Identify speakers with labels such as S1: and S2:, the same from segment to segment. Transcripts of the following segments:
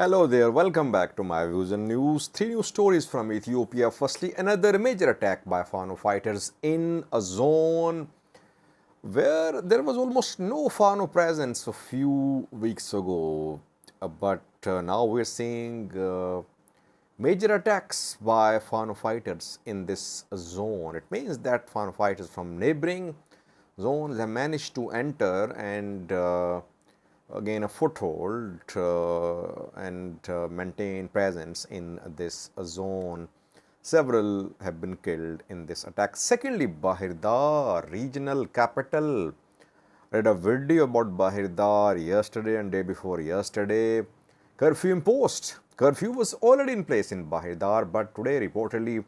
S1: Hello there, welcome back to my views and news. Three news stories from Ethiopia. Firstly, another major attack by Fano fighters in a zone where there was almost no Fano presence a few weeks ago. But now we're seeing major attacks by Fano fighters in this zone. It means that Fano fighters from neighboring zones have managed to enter and gain a foothold and maintain presence in this zone. Several have been killed in this attack. Secondly, Bahir Dar, regional capital. Read a video about Bahir Dar yesterday and day before yesterday. Curfew imposed. Curfew was already in place in Bahir Dar, but today reportedly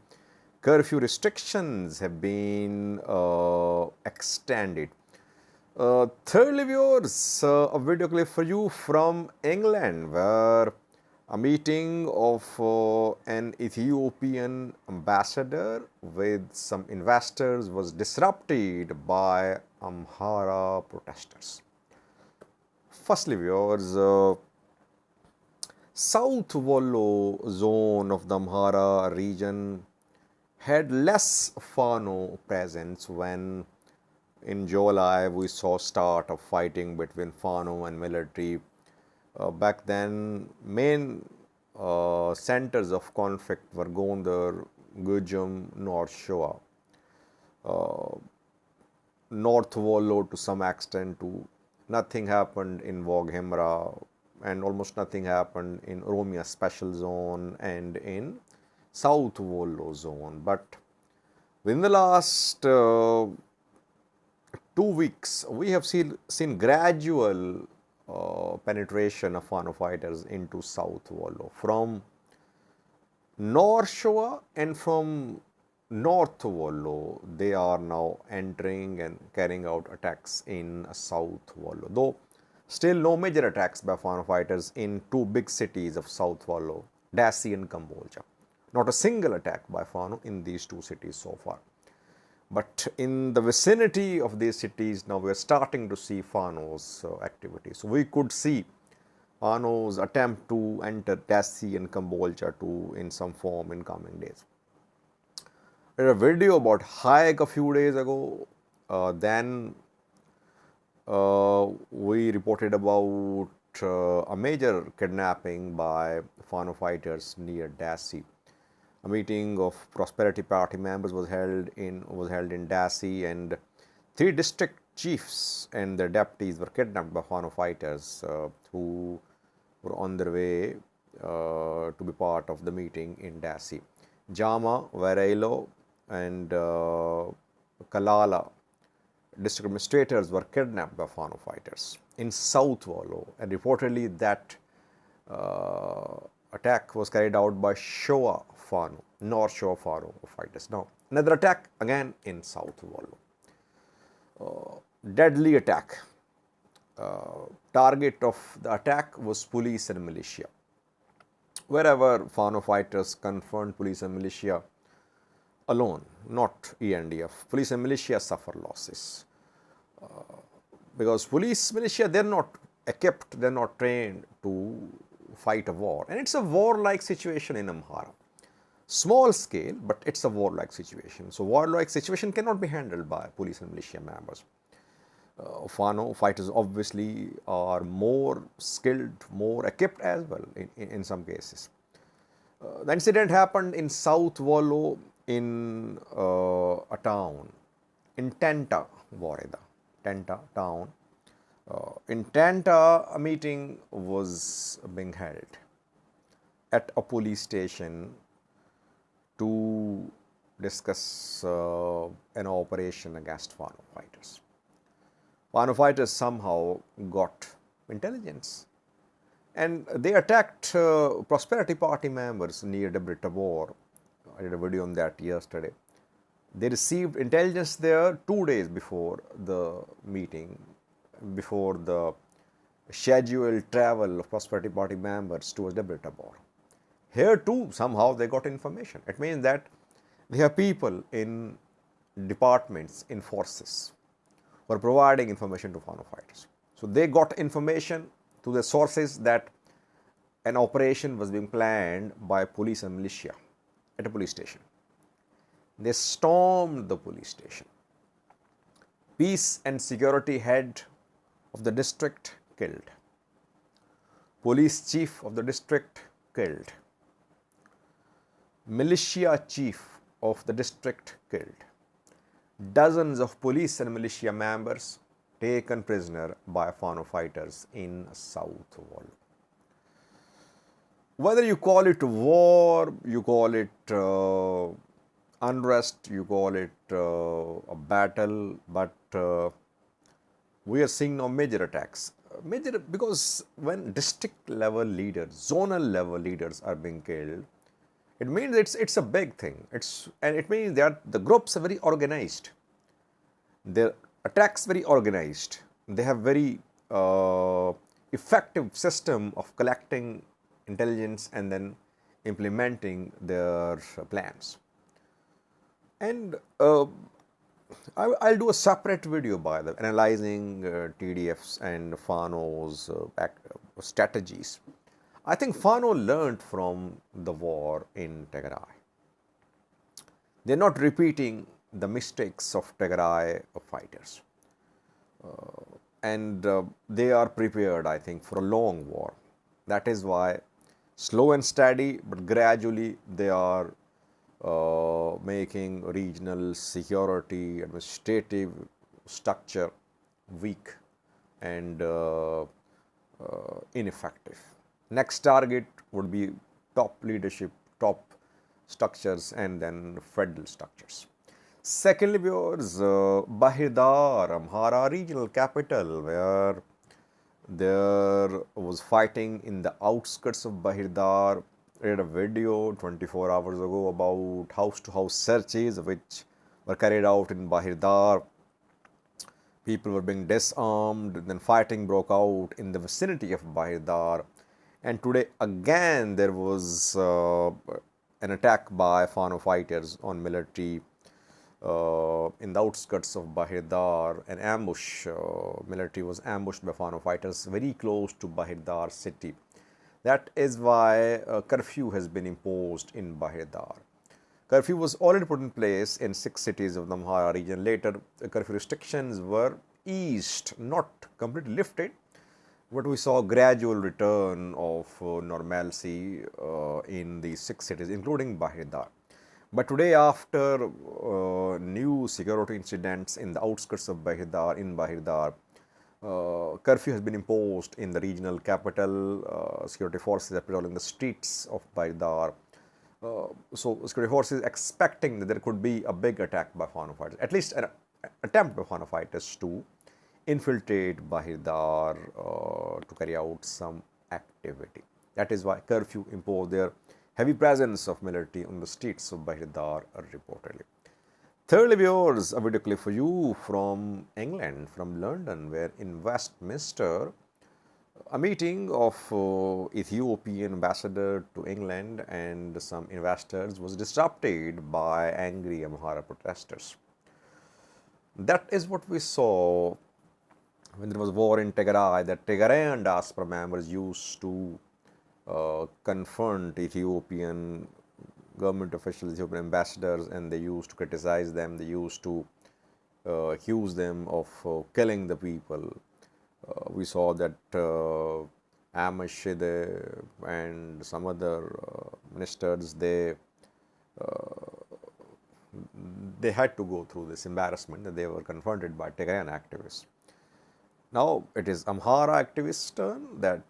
S1: curfew restrictions have been extended. Thirdly, viewers, a video clip for you from England where a meeting of an Ethiopian ambassador with some investors was disrupted by Amhara protesters. Firstly, viewers, South Wollo zone of the Amhara region had less Fano presence when in July we saw start of fighting between Fano and military. Back then, main centers of conflict were Gondar, Gujum, North Shoa, North Wollo to some extent too. Nothing happened in Amhara, and almost nothing happened in Oromia Special Zone and in South Wollo zone. But within the last 2 weeks, we have seen gradual penetration of Fano fighters into South Wollo from North Shoa and from North Wollo. They are now entering and carrying out attacks in South Wollo, though still no major attacks by Fano fighters in two big cities of South Wollo, Dassi and Kambolja. Not a single attack by Fano in these two cities so far. But in the vicinity of these cities, now we are starting to see Fano's activity. So we could see Fano's attempt to enter Dassi and Kambolja too in some form in coming days. There was a video about Hayek a few days ago. Then we reported about a major kidnapping by Fano fighters near Dassi. A meeting of Prosperity Party members was held in Dassi, and 3 district chiefs and their deputies were kidnapped by Fano fighters who were on their way to be part of the meeting in Dassi. Jama, Vareilo, and Kalala district administrators were kidnapped by Fano fighters in South Wollo, and reportedly that attack was carried out by Shoa Fano, North Shoa Fano fighters. Now, another attack again in South Wollo. Deadly attack. Target of the attack was police and militia. Wherever Fano fighters confront police and militia alone, not ENDF, police and militia suffer losses. Because police, militia, they're not equipped, they're not trained to fight a war. And it's a war-like situation in Amhara. Small scale, but it's a war-like situation. So war-like situation cannot be handled by police and militia members. Fano fighters obviously are more skilled, more equipped as well in some cases. The incident happened in South Wollo in a town, in Tenta, Wareda, Tenta town. In Tenta, a meeting was being held at a police station to discuss an operation against Fano fighters. Fano fighters somehow got intelligence and they attacked Prosperity Party members near Debre Tabor. I did a video on that yesterday. They received intelligence there 2 days before the meeting, before the scheduled travel of Prosperity Party members towards Debre Tabor. Here too, somehow they got information. It means that they have people in departments, in forces, who are providing information to Fano fighters. So they got information to the sources that an operation was being planned by police and militia at a police station. They stormed the police station. Peace and security head of the district killed. Police chief of the district killed. Militia chief of the district killed. Dozens of police and militia members taken prisoner by Fano fighters in South Wollo. Whether you call it war, you call it unrest, you call it a battle, but we are seeing now major attacks. Major because when district level leaders, zonal level leaders are being killed, it means it's a big thing. And it means that the groups are very organized. Their attacks very organized. They have very effective system of collecting intelligence and then implementing their plans. And I'll do a separate video by the analyzing TDFs and Fano's strategies. I think Fano learned from the war in Tigray. They're not repeating the mistakes of Tigray fighters. And they are prepared, I think, for a long war. That is why slow and steady, but gradually they are making regional security, administrative structure weak and ineffective. Next target would be top leadership, top structures, and then federal structures. Secondly, viewers, Bahir Dar, Amhara regional capital, where there was fighting in the outskirts of Bahir Dar. I read a video 24 hours ago about house-to-house searches which were carried out in Bahir Dar. People were being disarmed, then fighting broke out in the vicinity of Bahir Dar. And today again there was an attack by Fano fighters on military in the outskirts of Bahir Dar. An ambush, military was ambushed by Fano fighters very close to Bahir Dar city. That is why a curfew has been imposed in Bahir Dar. Curfew was already put in place in 6 cities of the Amhara region. Later, curfew restrictions were eased, not completely lifted, but we saw a gradual return of normalcy in these 6 cities, including Bahir Dar. But today, after new security incidents in the outskirts of Bahir Dar, curfew has been imposed in the regional capital. Security forces are patrolling the streets of Bahir Dar. So security forces expecting that there could be a big attack by Fano fighters, at least an attempt by Fano fighters to infiltrate Bahir Dar to carry out some activity. That is why curfew imposed there. Heavy presence of military on the streets of Bahir Dar reportedly. Thirdly, viewers, a video clip for you from England, from London, where in Westminster, a meeting of Ethiopian ambassador to England and some investors was disrupted by angry Amhara protesters. That is what we saw when there was war in Tigray, that Tigrayan diaspora members used to confront Ethiopian government officials, Ethiopian ambassadors, and they used to criticize them, they used to accuse them of killing the people. We saw that Amhara and some other ministers, they had to go through this embarrassment that they were confronted by Tigrayan activists. Now it is Amhara activists' turn that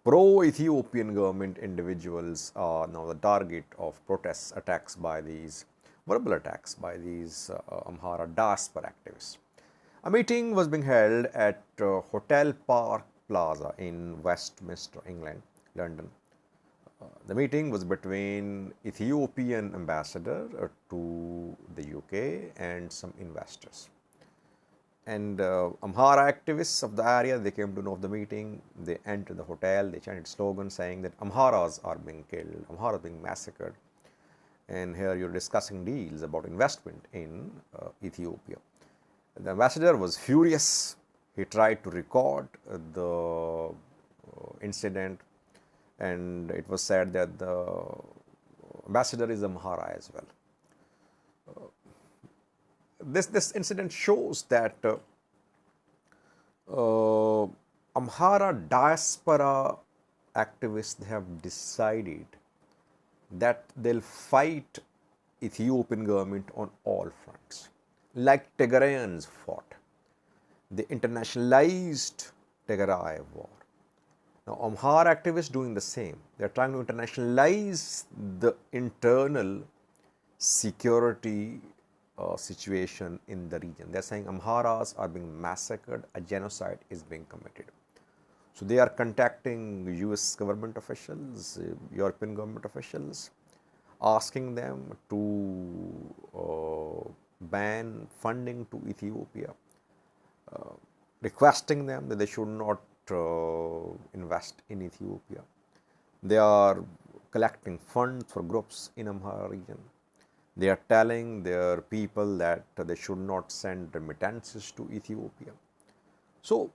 S1: pro-Ethiopian government individuals are now the target of protests, attacks by these, verbal attacks by these Amhara diaspora activists. A meeting was being held at Hotel Park Plaza in Westminster, England, London. The meeting was between Ethiopian ambassador to the UK and some investors. And Amhara activists of the area, they came to know of the meeting, they entered the hotel, they chanted slogans saying that Amharas are being killed, Amharas being massacred. And here you're discussing deals about investment in Ethiopia. The ambassador was furious. He tried to record the incident, and it was said that the ambassador is Amhara as well. This incident shows that Amhara diaspora activists have decided that they'll fight Ethiopian government on all fronts, like Tigrayans fought. They internationalized Tigray war. Now, Amhara activists doing the same. They are trying to internationalize the internal security situation in the region. They are saying Amharas are being massacred, a genocide is being committed. So they are contacting US government officials, European government officials, asking them to ban funding to Ethiopia, requesting them that they should not invest in Ethiopia. They are collecting funds for groups in Amhara region. They are telling their people that they should not send remittances to Ethiopia. So,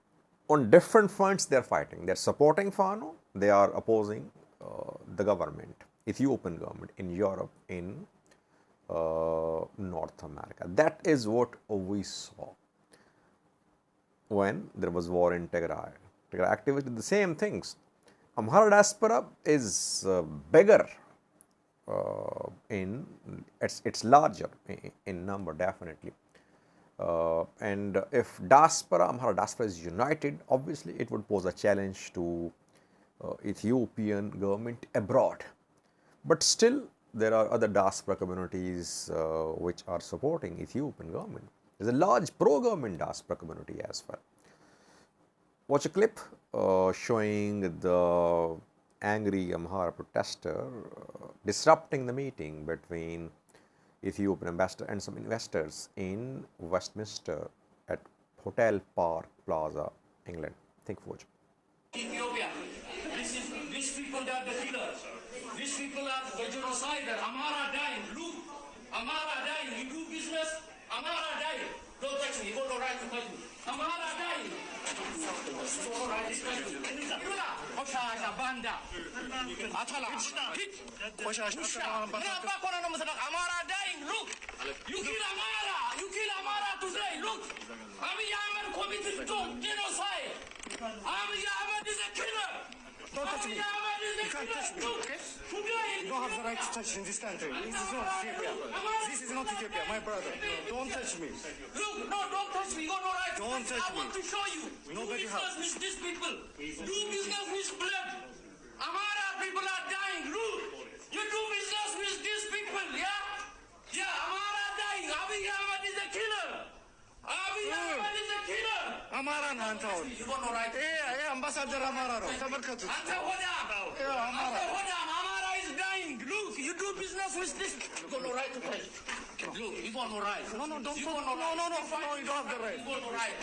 S1: on different fronts they are fighting. They are supporting Fano, they are opposing the government, Ethiopian government in Europe, in North America. That is what we saw when there was war in Tigray. Tigray activists did the same things. Amhara diaspora is bigger it's larger in number, definitely. And if Amhara diaspora is united, obviously it would pose a challenge to Ethiopian government abroad. But still, there are other diaspora communities which are supporting Ethiopian government. There's a large pro-government diaspora community as well. Watch a clip showing the angry Amhara protester disrupting the meeting between Ethiopian ambassador and some investors in Westminster at Hotel Park Plaza, England. Think of watch.
S2: Ethiopia. These people are the killers. These people are the genocider. Amhara dying. Look, Amhara dying. You do business. Amhara dying. Don't touch me. You got no right to touch me. Amhara dying. Banda. Amhara dying. Look. You kill Amhara. You kill Amhara today. Look. Abiy Ahmed committed genocide. Abiy Ahmed is a killer.
S3: Don't touch me. You can't touch me, okay? You don't have the right to touch in this country. This is not Ethiopia. This is not Ethiopia, my brother. Don't touch me.
S2: Look, no, don't touch me. You got no right.
S3: Don't touch me.
S2: I want to show you.
S3: Nobody
S2: do business with these people. Do business with blood. Amhara people are dying. Look, you do business with these people, yeah? Yeah, Amhara dying. Abiy Ahmed is a killer. Abiy Ahmed is a killer.
S3: Amhara na antaon.
S2: You got no right.
S3: Ambassador Amhara ro. Tabarkatu.
S2: Anta Hodam. Amhara is dying. Look, you do business with this. You got no right to touch. Look, you got no right.
S3: No, don't.
S2: You got no right.
S3: No, you don't have the right.
S2: You got no right.